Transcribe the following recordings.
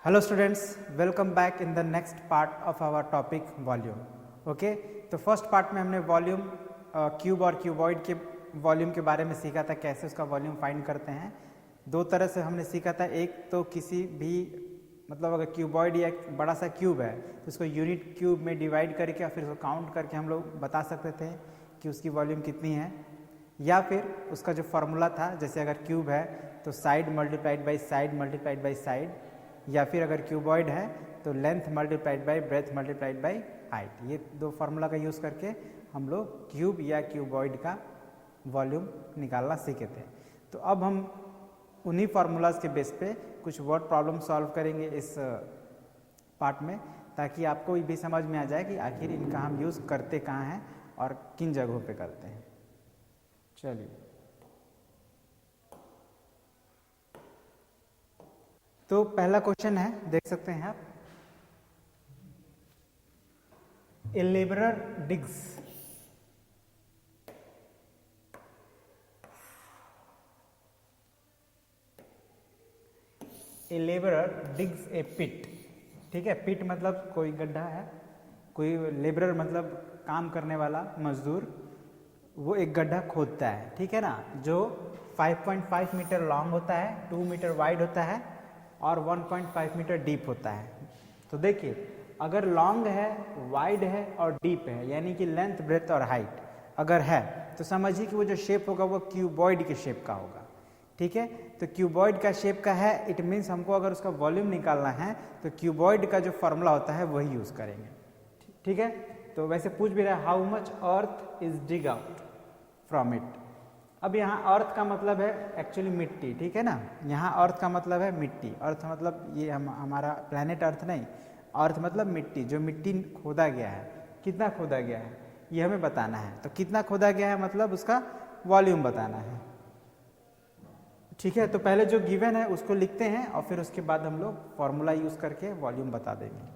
Hello students, welcome back in the next part of our topic volume. Okay, तो first part में हमने volume cube और cuboid के volume के बारे में सीखा था, कैसे उसका वॉल्यूम फाइंड करते हैं। दो तरह से हमने सीखा था, एक तो किसी भी मतलब अगर क्यूबॉइड या बड़ा सा क्यूब है तो उसको यूनिट क्यूब में डिवाइड करके और फिर उसको काउंट करके हम लोग बता सकते थे कि उसकी वॉल्यूम कितनी है। या फिर उसका जो फार्मूला था, जैसे अगर क्यूब है तो side multiplied by side multiplied by side, या फिर अगर क्यूबॉइड है तो length multiplied by breadth multiplied by height. ये दो फार्मूला का यूज़ करके हम लोग क्यूब या क्यूबॉइड का वॉल्यूम निकालना सीखे थे। तो अब हम उन्हीं फार्मूलाज के बेस पे कुछ वर्ड प्रॉब्लम सॉल्व करेंगे इस पार्ट में, ताकि आपको भी समझ में आ जाए कि आखिर इनका हम यूज़ करते कहाँ हैं और किन जगहों पे करते हैं। चलिए, तो पहला क्वेश्चन है, देख सकते हैं आप। ए लेबरर डिग्स ए पिट। ठीक है, पिट मतलब कोई गड्ढा है, कोई लेबरर मतलब काम करने वाला मजदूर, वो एक गड्ढा खोदता है, ठीक है ना, जो 5.5 मीटर लॉन्ग होता है, 2 मीटर वाइड होता है और 1.5 मीटर डीप होता है। तो देखिए, अगर लॉन्ग है, वाइड है और डीप है, यानी कि लेंथ ब्रेथ और हाइट अगर है, तो समझिए कि वो जो शेप होगा वो क्यूबॉइड के शेप का होगा। ठीक है, तो क्यूबॉइड का शेप का है, इट मीन्स हमको अगर उसका वॉल्यूम निकालना है तो क्यूबॉइड का जो फॉर्मूला होता है वही यूज़ करेंगे। ठीक है, तो वैसे पूछ भी रहा है how much earth is dig out from it. अब यहाँ अर्थ का मतलब है एक्चुअली मिट्टी, ठीक है ना, यहाँ अर्थ का मतलब है मिट्टी। अर्थ मतलब ये हमारा प्लैनेट अर्थ नहीं, अर्थ मतलब मिट्टी, जो मिट्टी खोदा गया है, कितना खोदा गया है ये हमें बताना है। तो कितना खोदा गया है मतलब उसका वॉल्यूम बताना है। ठीक है, तो पहले जो गिवन है उसको लिखते हैं और फिर उसके बाद हम लोग फॉर्मूला यूज करके वॉल्यूम बता देंगे।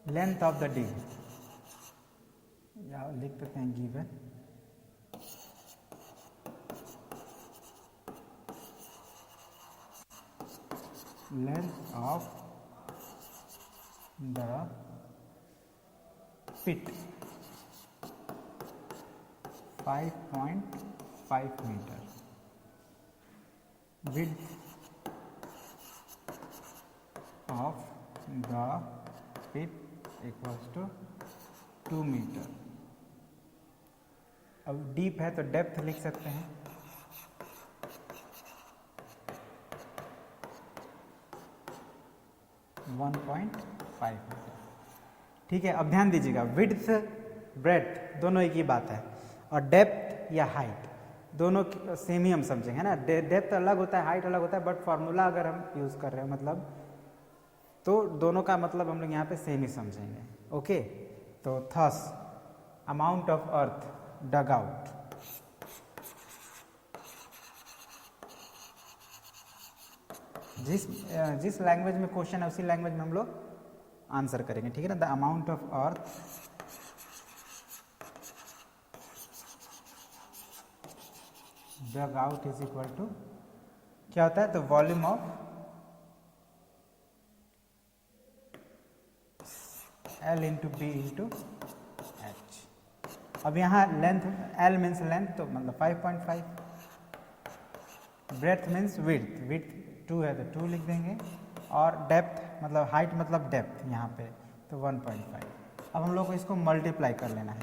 लेंथ ऑफ द डिग, या लिख देते हैं given length of the pit 5.5 metre, width of the pit equals to 2 metre. अब डीप है तो डेप्थ लिख सकते हैं, वन 1.5 मीटर। ठीक है, अब ध्यान दीजिएगा, विड्थ ब्रेथ दोनों एक ही बात है, और डेप्थ या हाइट दोनों सेम ही हम समझेंगे, है ना। डेप्थ अलग होता है, हाइट अलग होता है, बट फॉर्मूला अगर हम यूज़ कर रहे हैं मतलब, तो दोनों का मतलब हम लोग यहाँ पे सेम ही समझेंगे। ओके, तो thus amount of earth dug out, जिस लैंग्वेज में क्वेश्चन है उसी लैंग्वेज में हम लोग आंसर करेंगे। ठीक है ना, the amount of earth dug out is equal to क्या होता है, तो volume of L into B into H. अब यहाँ लेंथ, L मीन्स लेंथ तो मतलब 5.5, ब्रेथ मीन्स विड्थ, विड्थ 2 है तो 2 लिख देंगे, और डेप्थ मतलब हाइट मतलब डेप्थ यहाँ पे तो 1.5। अब हम लोग को इसको मल्टीप्लाई कर लेना है।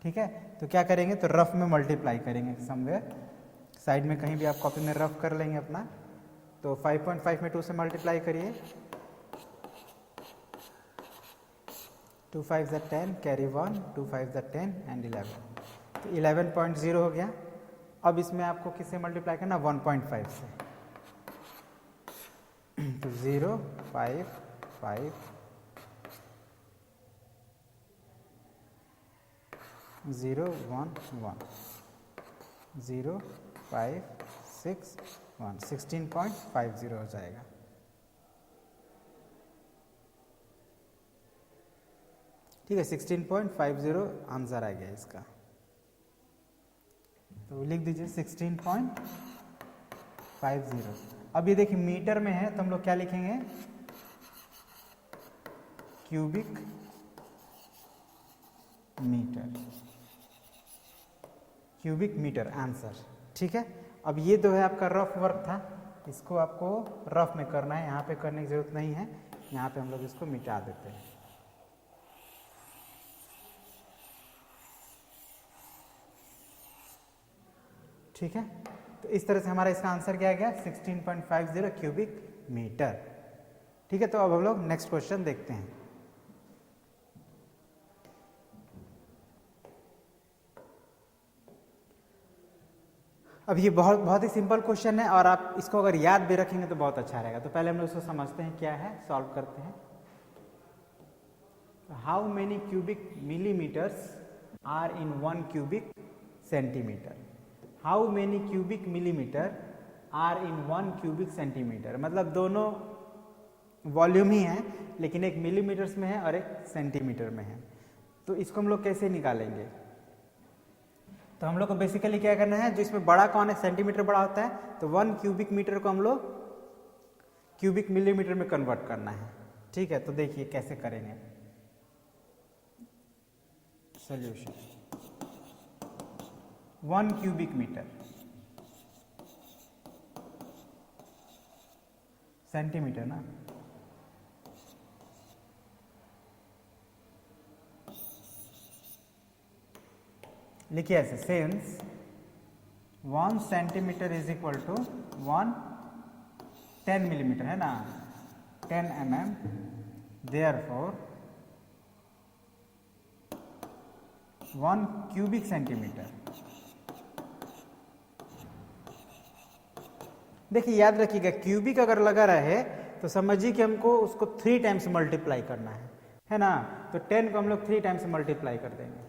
ठीक है, तो क्या करेंगे, तो रफ में मल्टीप्लाई करेंगे समवेयर, साइड में कहीं भी आप कॉपी में रफ कर लेंगे अपना। तो 5.5 में 2 से मल्टीप्लाई करिए, 2 5 ज़ा 10, कैरी 1, 2 5 ज़ा 10 एंड 11, तो 11.0 हो गया। अब इसमें आपको किससे मल्टीप्लाई करना, 1.5 से, तो 0 5 5 0 1 1 0 5 6 1, 16.50 हो जाएगा। ठीक है, 16.50 आंसर आ गया इसका। तो लिख दीजिए 16.50। अब ये देखिए मीटर में है तो हम लोग क्या लिखेंगे, cubic metre, cubic metre answer. ठीक है, अब ये जो है आपका रफ वर्क था, इसको आपको रफ में करना है, यहाँ पे करने की जरूरत नहीं है, यहाँ पे हम लोग इसको मिटा देते हैं। ठीक है, तो इस तरह से हमारा इसका आंसर क्या आ गया, 16.50 क्यूबिक मीटर। ठीक है, तो अब हम लोग नेक्स्ट क्वेश्चन देखते हैं। अब ये बहुत ही सिंपल क्वेश्चन है और आप इसको अगर याद भी रखेंगे तो बहुत अच्छा रहेगा। तो पहले हम लोग इसको समझते हैं क्या है, सॉल्व करते हैं। How many cubic millimetres are in 1 cubic centimetre. How many cubic millimetre are in 1 cubic centimetre, मतलब दोनों वॉल्यूम ही है लेकिन एक मिलीमीटर्स में है और एक सेंटीमीटर में है। तो इसको हम लोग कैसे निकालेंगे, तो हम लोग को बेसिकली क्या करना है, जो इसमें बड़ा कौन है, सेंटीमीटर बड़ा होता है, तो 1 क्यूबिक मीटर को हम लोग क्यूबिक मिलीमीटर में कन्वर्ट करना है। ठीक है, तो देखिए कैसे करेंगे। सॉल्यूशन 1 क्यूबिक मीटर सेंटीमीटर ना, लिखिए ऐसे, since 1 centimetre is equal to 10 millimetre है ना, 10 mm, देयरफॉर 1 क्यूबिक सेंटीमीटर। देखिए याद रखिएगा, क्यूबिक अगर लगा रहे तो समझिए कि हमको उसको 3 टाइम्स मल्टीप्लाई करना है ना, तो 10 को हम लोग 3 टाइम्स मल्टीप्लाई कर देंगे।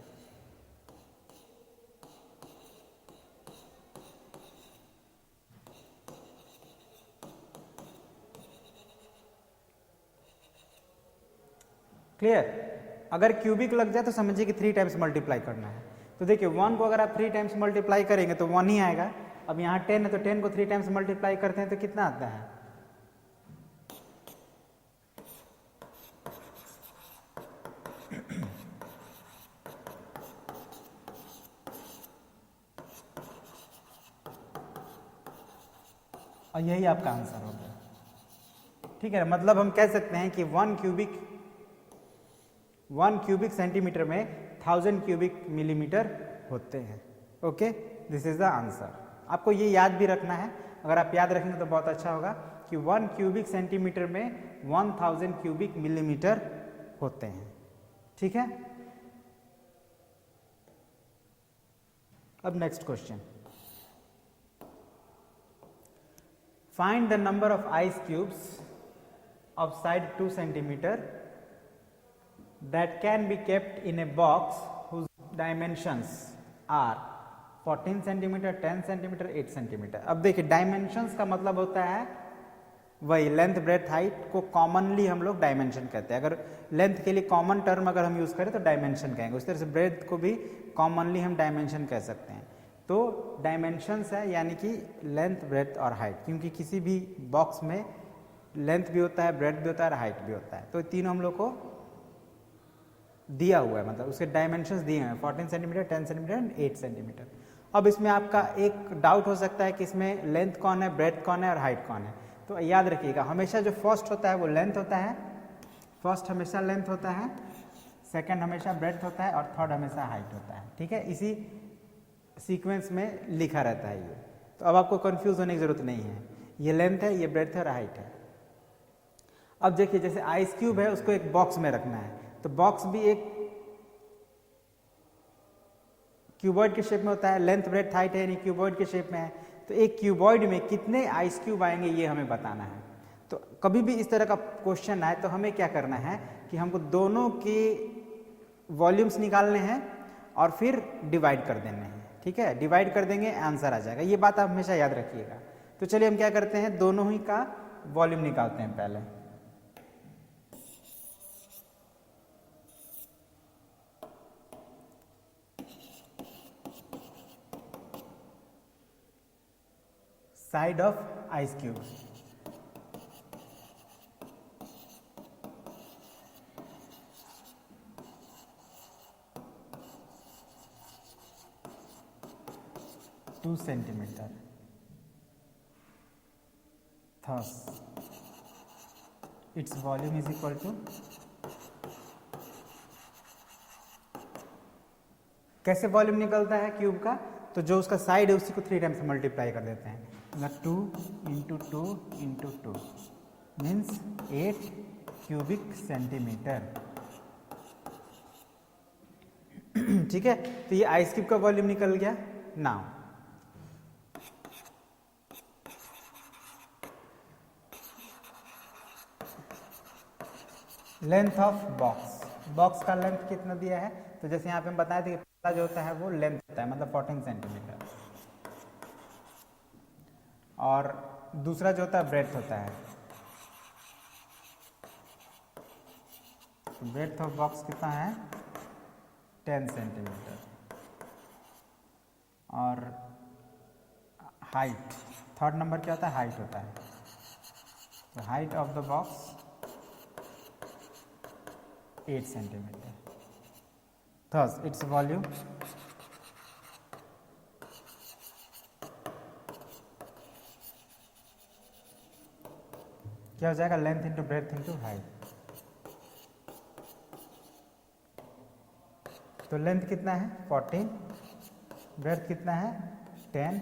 क्लियर, अगर क्यूबिक लग जाए तो समझिए कि 3 टाइम्स मल्टीप्लाई करना है। तो देखिए 1 को अगर आप 3 टाइम्स मल्टीप्लाई करेंगे तो 1 ही आएगा। अब यहाँ 10 है तो 10 को 3 टाइम्स मल्टीप्लाई करते हैं तो कितना आता है, और यही आपका आंसर हो गया। ठीक है, मतलब हम कह सकते हैं कि 1 क्यूबिक सेंटीमीटर में 1000 क्यूबिक मिलीमीटर होते हैं। Okay, this is the answer. आपको ये याद भी रखना है, अगर आप याद रखेंगे तो बहुत अच्छा होगा कि 1 क्यूबिक सेंटीमीटर में 1000 क्यूबिक मिलीमीटर होते हैं। ठीक है, अब next question, find the number of ice cubes of side 2 centimeter that can be kept in a box whose dimensions are 14 centimeter, 10 centimeter, 8 centimeter। अब देखिए डायमेंशंस का मतलब होता है वही लेंथ ब्रेथ हाइट को कॉमनली हम लोग डायमेंशन कहते हैं। अगर लेंथ के लिए कॉमन टर्म अगर हम यूज करें तो डायमेंशन कहेंगे, उस तरह से ब्रेथ को भी कॉमनली हम डायमेंशन कह सकते हैं। तो डायमेंशंस है यानी कि लेंथ ब्रेथ और हाइट, क्योंकि किसी भी बॉक्स में लेंथ भी होता है, ब्रेथ भी होता है और हाइट भी होता है, तो तीनों हम लोग को दिया हुआ है, मतलब उसके डायमेंशंस दिए हैं 14 सेंटीमीटर, 10 सेंटीमीटर एंड 8 सेंटीमीटर। अब इसमें आपका एक डाउट हो सकता है कि इसमें लेंथ कौन है, ब्रेथ कौन है और हाइट कौन है। तो याद रखिएगा, हमेशा जो फर्स्ट होता है वो लेंथ होता है, फर्स्ट हमेशा लेंथ होता है, सेकेंड हमेशा ब्रेथ होता है और थर्ड हमेशा हाइट होता है। ठीक है, इसी सीक्वेंस में लिखा रहता है ये, तो अब आपको कंफ्यूज होने की जरूरत नहीं है, ये लेंथ है, ये ब्रेथ है और हाइट है। अब देखिए जैसे आइस क्यूब है उसको एक बॉक्स में रखना है, तो बॉक्स भी एक क्यूबॉइड के शेप में होता है, लेंथ ब्रेथ हाइट है यानी क्यूबॉइड के शेप में है, तो एक क्यूबॉइड में कितने आइस क्यूब आएंगे ये हमें बताना है। तो कभी भी इस तरह का क्वेश्चन आए तो हमें क्या करना है कि हमको दोनों के वॉल्यूम्स निकालने हैं और फिर डिवाइड कर देने हैं। ठीक है, डिवाइड कर देंगे आंसर आ जाएगा, ये बात आप हमेशा याद रखिएगा। तो चलिए हम क्या करते हैं, दोनों ही का वॉल्यूम निकालते हैं पहले। Side of ice cube. Two centimetre. Thus its volume is equal to, कैसे वॉल्यूम निकलता है क्यूब का, तो जो उसका साइड है उसी को 3 टाइम्स से मल्टीप्लाई कर देते हैं, मतलब 2 into 2 into 2 means 8 cubic centimetre. ठीक है, तो ये आइस क्यूब का वॉल्यूम निकल गया। नाउ लेंथ ऑफ बॉक्स का लेंथ कितना दिया है, तो जैसे यहाँ पे हम बताए थे कि पहला जो होता है वो लेंथ होता है, मतलब 14 सेंटीमीटर, और दूसरा जो होता है ब्रेड्थ होता है। तो ब्रेड्थ ऑफ बॉक्स कितना है, 10 सेंटीमीटर, और हाइट, थर्ड नंबर क्या होता है, हाइट होता है। तो height of the box 8 centimetre. Thus its volume क्या हो जाएगा, length into breadth into height. तो लेंथ कितना है 14, ब्रेड्थ कितना है 10,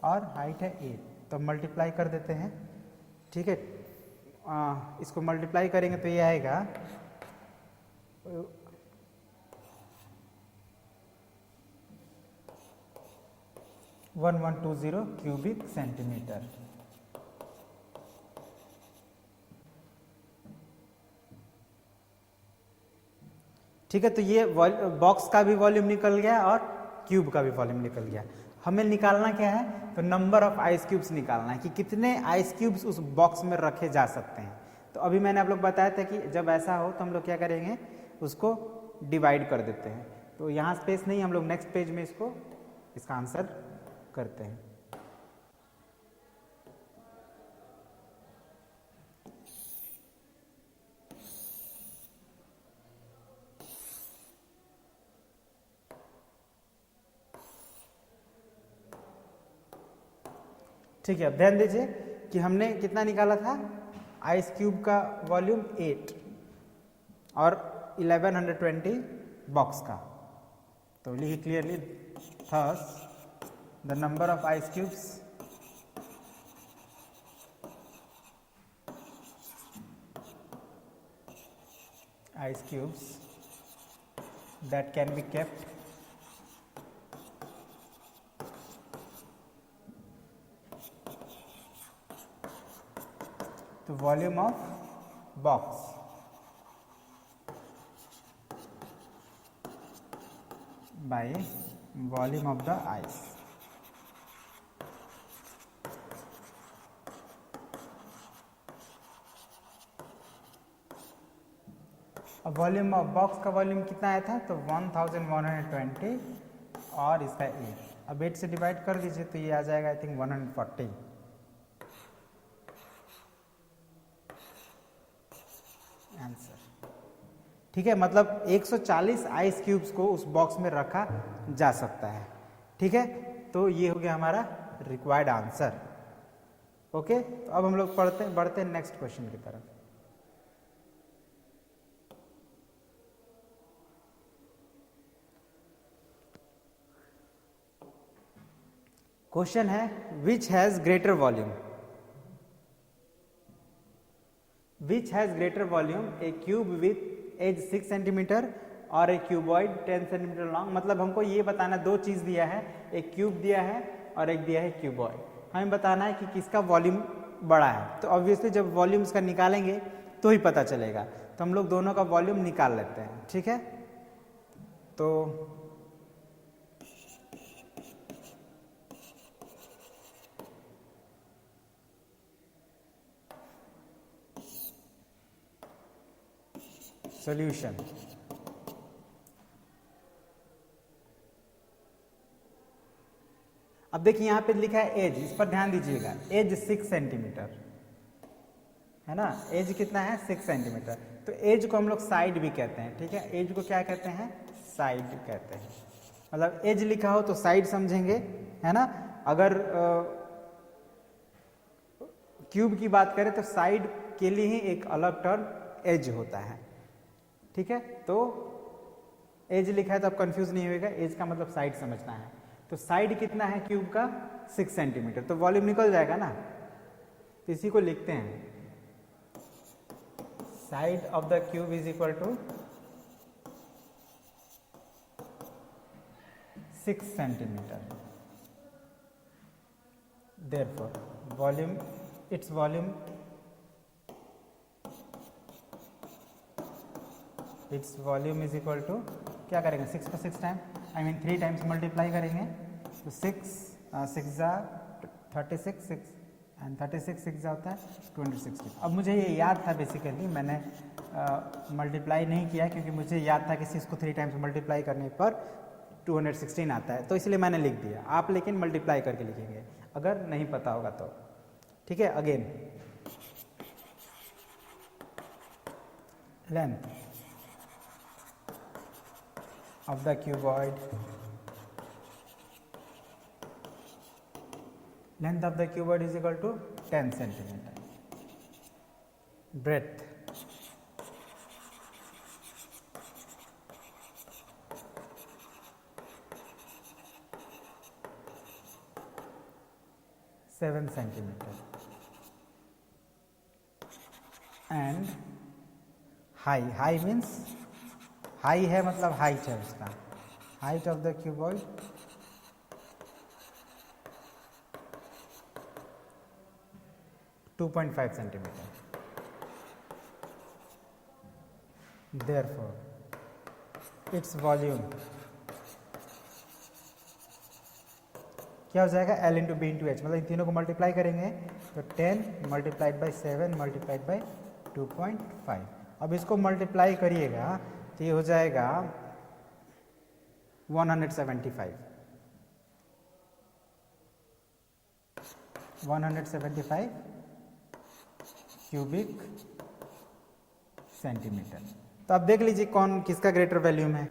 और हाइट है 8, तो मल्टीप्लाई कर देते हैं। ठीक है, इसको मल्टीप्लाई करेंगे तो ये आएगा 1120 क्यूबिक सेंटीमीटर। ठीक है, तो ये बॉक्स का भी वॉल्यूम निकल गया और क्यूब का भी वॉल्यूम निकल गया। हमें निकालना क्या है, तो नंबर ऑफ आइस क्यूब्स निकालना है कि कितने आइस क्यूब्स उस बॉक्स में रखे जा सकते हैं। तो अभी मैंने आप लोग बताया था कि जब ऐसा हो तो हम लोग क्या करेंगे, उसको डिवाइड कर देते हैं। तो यहाँ स्पेस नहीं, हम लोग नेक्स्ट पेज में इसका आंसर करते हैं। ठीक है, अब ध्यान दीजिए कि हमने कितना निकाला था, आइस क्यूब का वॉल्यूम 8 और 1120 बॉक्स का। तो लिखिए clearly, thus the number of ice cubes that can be kept to volume of box by volume of the ice. अब वॉल्यूम ऑफ बॉक्स का वॉल्यूम कितना आया था, तो 1120 और इसका 8, अब 8 से डिवाइड कर दीजिए तो ये आ जाएगा आई थिंक 140 आंसर। ठीक है, मतलब 140 आइस क्यूब्स को उस बॉक्स में रखा जा सकता है। ठीक है, तो ये हो गया हमारा रिक्वायर्ड आंसर। ओके, तो अब हम लोग बढ़ते हैं नेक्स्ट क्वेश्चन की तरफ। क्वेश्चन है which has greater volume, which has greater volume, a cube with edge 6 centimetre और ए क्यूबॉइड 10 सेंटीमीटर लॉन्ग। मतलब हमको ये बताना, दो चीज दिया है, एक क्यूब दिया है और एक दिया है क्यूबॉइड। हमें बताना है कि किसका वॉल्यूम बड़ा है। तो ऑब्वियसली जब वॉल्यूम इसका निकालेंगे तो ही पता चलेगा। तो हम लोग दोनों का वॉल्यूम निकाल लेते हैं। ठीक है, तो सॉल्यूशन, अब देखिए यहाँ पे लिखा है एज, इस पर ध्यान दीजिएगा, एज 6 सेंटीमीटर है ना, एज कितना है 6 सेंटीमीटर। तो एज को हम लोग साइड भी कहते हैं, ठीक है, एज को क्या कहते हैं, साइड कहते हैं। मतलब एज लिखा हो तो साइड समझेंगे, है ना। अगर क्यूब की बात करें तो साइड के लिए ही एक अलग टर्म एज होता है, ठीक है। तो एज लिखा है तो अब कंफ्यूज नहीं होएगा, एज का मतलब साइड समझना है। तो साइड कितना है क्यूब का 6 सेंटीमीटर, तो वॉल्यूम निकल जाएगा ना। तो इसी को लिखते हैं, side of the cube is equal to 6 centimetre. Therefore volume, its volume is equal to, क्या करेंगे 6 का 6 time, I mean 3 times multiply करेंगे। तो 6 जा 36, 6 एंड 36 6 जा होता है 260। अब मुझे ये याद था बेसिकली, मैंने मल्टीप्लाई नहीं किया क्योंकि मुझे याद था कि 6 को 3 टाइम्स मल्टीप्लाई करने पर 216 आता है, तो इसलिए मैंने लिख दिया। आप लेकिन मल्टीप्लाई करके लिखेंगे अगर नहीं पता होगा तो, ठीक है। Again length of the cuboid, length of the cuboid is equal to 10 centimeter, breadth 7 centimeter and height means high है मतलब हाइट है उसका, height of the cuboid 2.5 centimetre. Therefore its volume क्या हो जाएगा, L into B into H, मतलब इन तीनों को मल्टीप्लाई करेंगे तो 10 मल्टीप्लाइड बाई 7 मल्टीप्लाइड बाई 2.5। अब इसको मल्टीप्लाई करिएगा तो ये हो जाएगा 175 क्यूबिक सेंटीमीटर। तो अब देख लीजिए कौन किसका ग्रेटर वॉल्यूम है,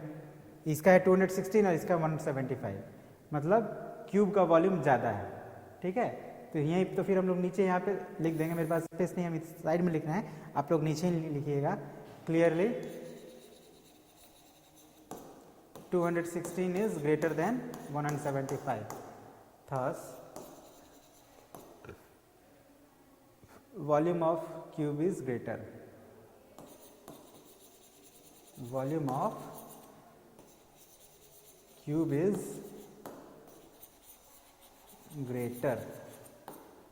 इसका है 216 और इसका 175, मतलब क्यूब का वॉल्यूम ज़्यादा है, ठीक है। तो यहीं तो फिर हम लोग नीचे यहाँ पे लिख देंगे, मेरे पास स्पेस नहीं है, हम इस साइड में लिखना है, आप लोग नीचे ही लिखिएगा clearly. 216 is greater than 175, thus volume of cube is greater, volume of cube is greater,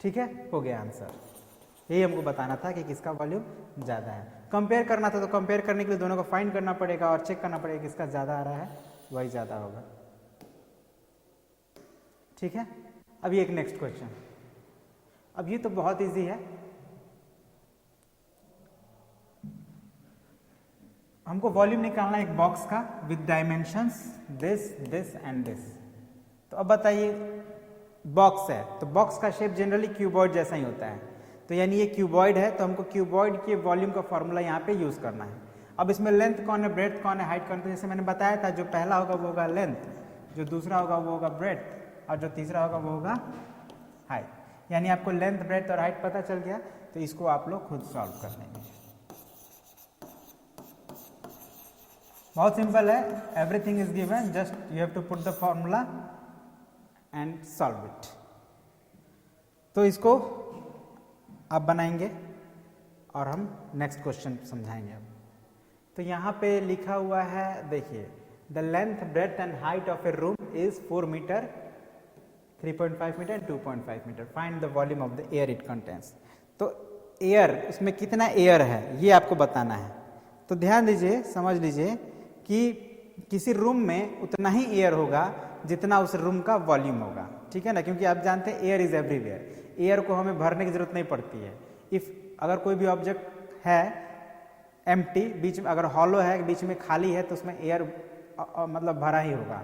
ठीक है, हो गया आंसर। यही हमको बताना था कि किसका वॉल्यूम ज़्यादा है। कंपेयर करना था तो कंपेयर करने के लिए दोनों को फाइंड करना पड़ेगा और चेक करना पड़ेगा किसका ज़्यादा आ रहा है, वही ज़्यादा होगा, ठीक है। अब ये एक नेक्स्ट क्वेश्चन, अब ये तो बहुत इजी है, हमको वॉल्यूम निकालना है एक बॉक्स का with dimensions this this and this. तो अब बताइए, बॉक्स है तो बॉक्स का शेप जनरली क्यूबॉइड जैसा ही होता है, तो यानी ये क्यूबॉइड है तो हमको क्यूबॉइड के वॉल्यूम का फॉर्मूला यहाँ पे यूज करना है। अब इसमें लेंथ कौन है, ब्रेड्थ कौन है, हाइट कौन है, तो जैसे मैंने बताया था जो पहला होगा वो होगा लेंथ, जो दूसरा होगा वो होगा ब्रेड्थ और जो तीसरा होगा वो होगा हाइट। यानी आपको लेंथ ब्रेड्थ और हाइट पता चल गया, तो इसको आप लोग खुद सॉल्व कर लेंगे। बहुत सिंपल है, everything is given, just you have to put the formula and solve it. तो इसको आप बनाएंगे और हम नेक्स्ट क्वेश्चन समझाएंगे। अब तो यहाँ पे लिखा हुआ है, देखिए, the length breadth and height of a room is 4 metre, 3.5 metre and 2.5 metre, find the volume of the air it contains. तो एयर, उसमें कितना एयर है ये आपको बताना है। तो ध्यान दीजिए, समझ लीजिए कि किसी रूम में उतना ही एयर होगा जितना उस रूम का वॉल्यूम होगा, ठीक है ना, क्योंकि आप जानते हैं एयर इज एवरीवेयर, एयर को हमें भरने की जरूरत नहीं पड़ती है। इफ अगर कोई भी ऑब्जेक्ट है एम्प्टी, बीच में अगर हॉलो है, बीच में खाली है, तो उसमें एयर मतलब भरा ही होगा।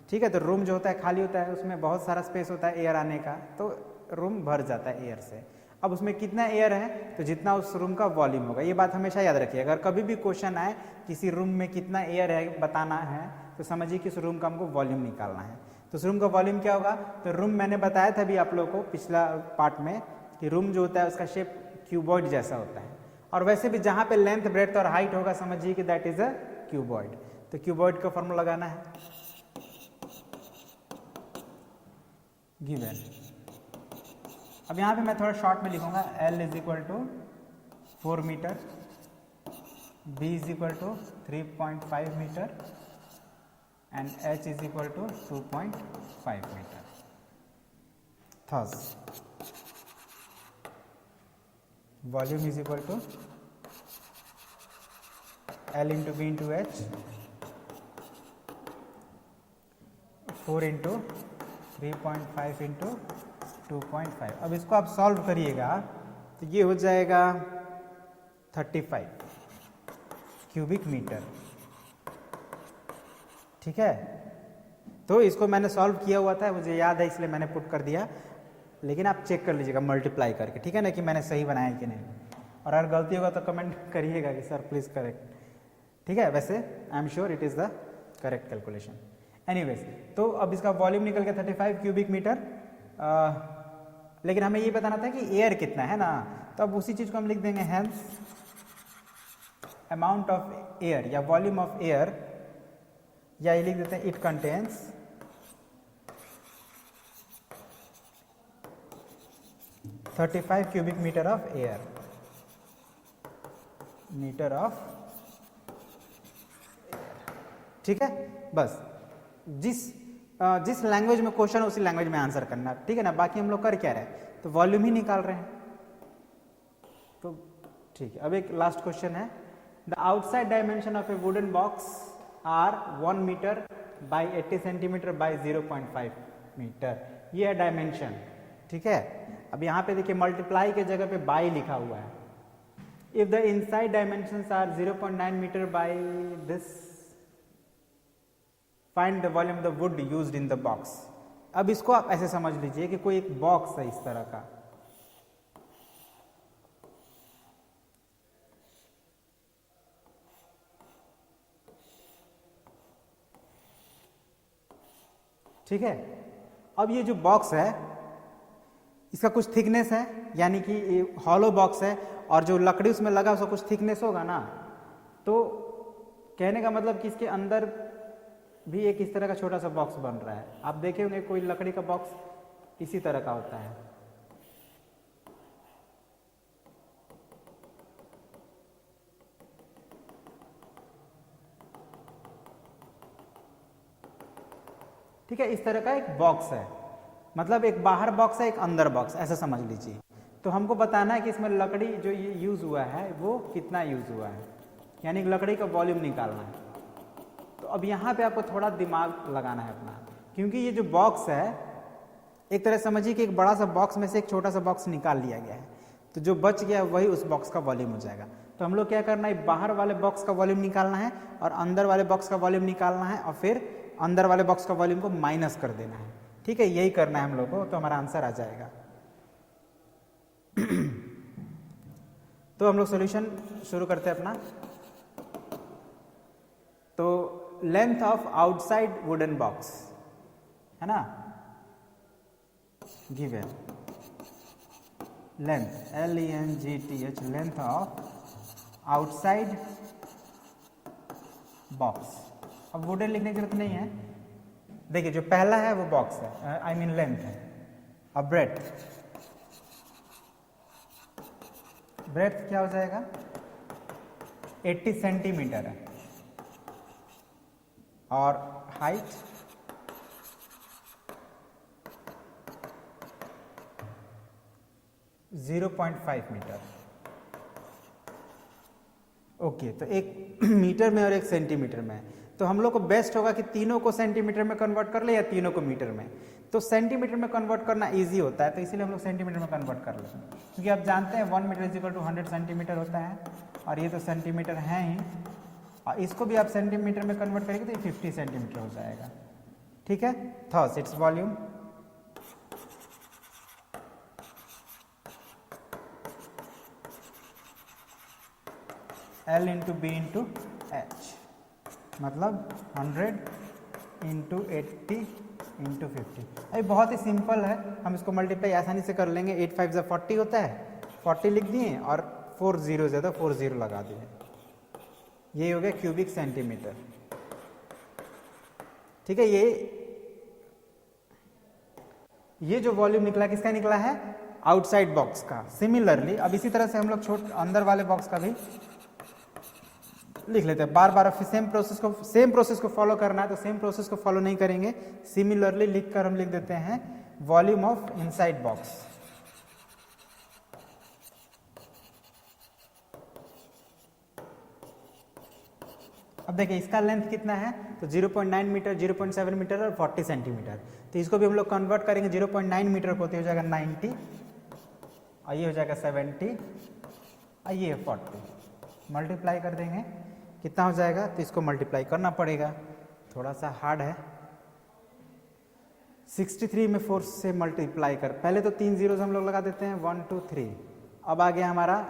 ठीक है। तो रूम जो होता है खाली होता है, उसमें बहुत सारा स्पेस होता है एयर आने का, तो रूम भर जाता है एयर से। अब उसमें कितना एयर है तो जितना उस रूम का वॉल्यूम होगा। ये बात हमेशा याद रखिए, अगर कभी भी क्वेश्चन आए किसी रूम में कितना एयर है बताना है, तो समझिए कि उस रूम का हमको वॉल्यूम निकालना है। तो उस रूम का वॉल्यूम क्या होगा, तो रूम मैंने बताया था अभी आप लोगों को पिछला पार्ट में कि रूम जो होता है उसका शेप क्यूबॉइड जैसा होता है, और वैसे भी जहाँ पे लेंथ ब्रेड्थ और हाइट होगा समझिए कि दैट इज अ क्यूबॉइड। तो क्यूबॉइड का फॉर्मूला लगाना है, गिवन। अब यहाँ पे मैं थोड़ा शॉर्ट में लिखूंगा, L is equal to 4 metre, B is equal to 3.5 metre and H is equal to 2.5 metre. Thus volume is equal to L into B into H, 4 into 3.5 into 2.5। अब इसको आप सॉल्व करिएगा तो ये हो जाएगा 35 क्यूबिक मीटर। ठीक है, तो इसको मैंने सॉल्व किया हुआ था, मुझे याद है इसलिए मैंने पुट कर दिया, लेकिन आप चेक कर लीजिएगा मल्टीप्लाई करके, ठीक है ना, कि मैंने सही बनाया कि नहीं। और अगर गलती होगा तो कमेंट करिएगा कि सर प्लीज़ करेक्ट। ठीक है, वैसे I am sure it is the correct calculation. Anyways, तो अब इसका वॉल्यूम निकल गया 35 क्यूबिक मीटर, लेकिन हमें ये बताना था कि एयर कितना है ना, तो अब उसी चीज़ को हम लिख देंगे, हेंस अमाउंट ऑफ एयर या वॉल्यूम ऑफ एयर, या ये लिख देते हैं it contains (35 cubic metre of air, metre of. ठीक है, बस जिस लैंग्वेज में क्वेश्चन है उसी लैंग्वेज में आंसर करना, ठीक है ना। बाकी हम लोग कर क्या रहे हैं, तो वॉल्यूम ही निकाल रहे हैं। तो ठीक है, अब एक लास्ट क्वेश्चन है, the outside dimension of a wooden box are 1 metre by 80 centimetre by 0.5 metre. ये है डायमेंशन। ठीक है, अब यहाँ पे देखिए मल्टीप्लाई के जगह पे बाई लिखा हुआ है। If the inside dimensions are 0.9 metre by this, find the volume of the wood used in the box. अब इसको आप ऐसे समझ लीजिए कि कोई एक बॉक्स है इस तरह का, ठीक है। अब ये जो बॉक्स है इसका कुछ थिकनेस है, यानी कि ये हॉलो बॉक्स है, और जो लकड़ी उसमें लगा उसका कुछ थिकनेस होगा ना, तो कहने का मतलब कि इसके अंदर भी एक इस तरह का छोटा सा बॉक्स बन रहा है। आप देखे होंगे कोई लकड़ी का बॉक्स इसी तरह का होता है। ठीक है, इस तरह का एक बॉक्स है, मतलब एक बाहर बॉक्स है एक अंदर बॉक्स, ऐसा समझ लीजिए। तो हमको बताना है कि इसमें लकड़ी जो ये यूज हुआ है वो कितना यूज हुआ है, यानी कि लकड़ी का वॉल्यूम निकालना है। तो अब यहाँ पे आपको थोड़ा दिमाग लगाना है अपना, क्योंकि ये जो बॉक्स है एक तरह समझिए कि एक बड़ा सा बॉक्स में से एक छोटा सा बॉक्स निकाल लिया गया है, तो जो बच गया वही उस बॉक्स का वॉल्यूम हो जाएगा। तो हम लोग क्या करना है, बाहर वाले बॉक्स का वॉल्यूम निकालना है और अंदर वाले बॉक्स का वॉल्यूम निकालना है, और फिर अंदर वाले बॉक्स का वॉल्यूम को माइनस कर देना है। ठीक है, यही करना है हम लोग को, तो हमारा आंसर आ जाएगा। तो हम लोग सॉल्यूशन शुरू करते हैं अपना। तो length of outside wooden box है ना, given length LENGTH, length of outside box. अब वुडन लिखने की जरूरत नहीं है, देखिए जो पहला है वो बॉक्स है, आई मीन लेंथ है। अब ब्रेड्थ, ब्रेड्थ क्या हो जाएगा, 80 सेंटीमीटर है, और हाइट 0.5 मीटर। ओके, तो एक मीटर में और एक सेंटीमीटर में, तो हम लोग को बेस्ट होगा कि तीनों को सेंटीमीटर में कन्वर्ट कर ले या तीनों को मीटर में। तो सेंटीमीटर में कन्वर्ट करना इजी होता है, तो इसीलिए हम लोग सेंटीमीटर में कन्वर्ट कर लेते हैं, क्योंकि आप जानते हैं 1 metre is equal to 100 centimetre होता है, और ये तो सेंटीमीटर है ही, और इसको भी आप सेंटीमीटर में कन्वर्ट करेंगे तो ये 50 सेंटीमीटर हो जाएगा। ठीक है, thus its volume L into B into H, मतलब 100 into 80 into 50। अभी बहुत ही सिंपल है, हम इसको मल्टीप्लाई आसानी से कर लेंगे। 8 5 40 होता है, 40 लिख दिए और 4 जीरो ज़्यादा 4 जीरो लगा दिए, ये हो गया क्यूबिक सेंटीमीटर। ठीक है, ये जो वॉल्यूम निकला किसका निकला है, आउटसाइड बॉक्स का। सिमिलरली अब इसी तरह से हम लोग अंदर वाले बॉक्स का भी लिख लेते हैं। बार बार सेम प्रोसेस को फॉलो करना है तो सेम प्रोसेस को फॉलो नहीं करेंगे, सिमिलरली लिखकर हम लिख देते हैं वॉल्यूम ऑफ इनसाइड बॉक्स। अब देखिए इसका लेंथ कितना है, तो 0.9 मीटर, 0.7 मीटर और 40 सेंटीमीटर। तो इसको भी हम लोग कन्वर्ट करेंगे, 0.9 मीटर को तो हो जाएगा 90, और ये हो जाएगा 70, और ये 40। मल्टीप्लाई कर देंगे, कितना हो जाएगा, तो इसको मल्टीप्लाई करना पड़ेगा, थोड़ा सा हार्ड है। 63 में 4 से मल्टीप्लाई कर, पहले तो 3 जीरोज हम लोग लगा देते हैं, 1 2 3। अब आ गया हमारा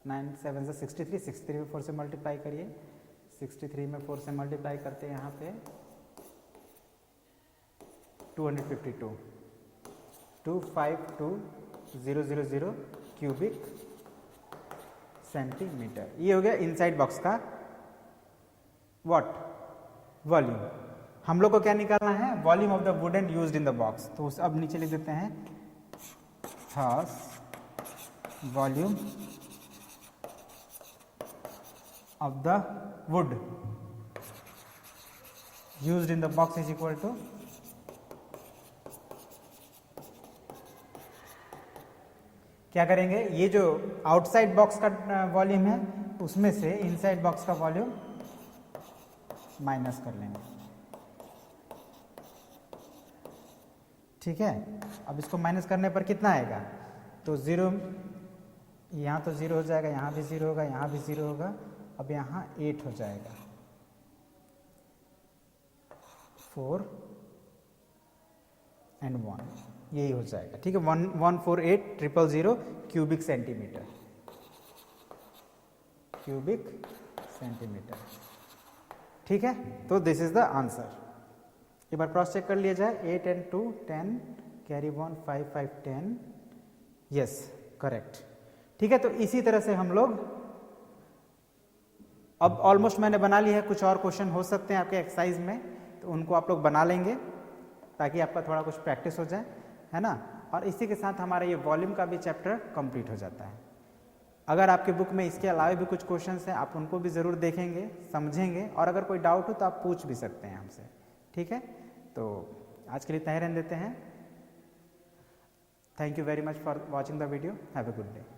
9 7 से 63, 63 में 4 से मल्टीप्लाई करिए, 63 में 4 से मल्टीप्लाई करते हैं यहाँ पे 252, 252,000 क्यूबिक सेंटीमीटर। ये हो गया इनसाइड बॉक्स का व्हाट, वॉल्यूम। हम लोग को क्या निकालना है, volume of the wooden used in the box. तो अब नीचे लिख देते हैं thus volume of the wood used in the box is equal to क्या करेंगे, ये जो आउटसाइड बॉक्स का वॉल्यूम है उसमें से इनसाइड बॉक्स का वॉल्यूम माइनस कर लेंगे। ठीक है, अब इसको माइनस करने पर कितना आएगा, तो 0, यहाँ तो 0 हो जाएगा, यहाँ भी 0 होगा, यहाँ भी 0 होगा, अब यहाँ 8 हो जाएगा, 4 and 1, यही हो जाएगा। ठीक है, 148,000 क्यूबिक सेंटीमीटर, ठीक है। तो दिस इज द आंसर। एक बार क्रॉस चेक कर लिया जाए, 8 and 2 10, कैरी 1 5 5 10, यस करेक्ट। ठीक है, तो इसी तरह से हम लोग अब ऑलमोस्ट मैंने बना लिया है, कुछ और क्वेश्चन हो सकते हैं आपके एक्सरसाइज में, तो उनको आप लोग बना लेंगे ताकि आपका थोड़ा कुछ प्रैक्टिस हो जाए, है ना। और इसी के साथ हमारा ये वॉल्यूम का भी चैप्टर कंप्लीट हो जाता है। अगर आपके बुक में इसके अलावा भी कुछ क्वेश्चंस हैं, आप उनको भी ज़रूर देखेंगे, समझेंगे, और अगर कोई डाउट हो तो आप पूछ भी सकते हैं हमसे। ठीक है, तो आज के लिए इतना ही रहने देते हैं। Thank you very much for watching the video, have a good day.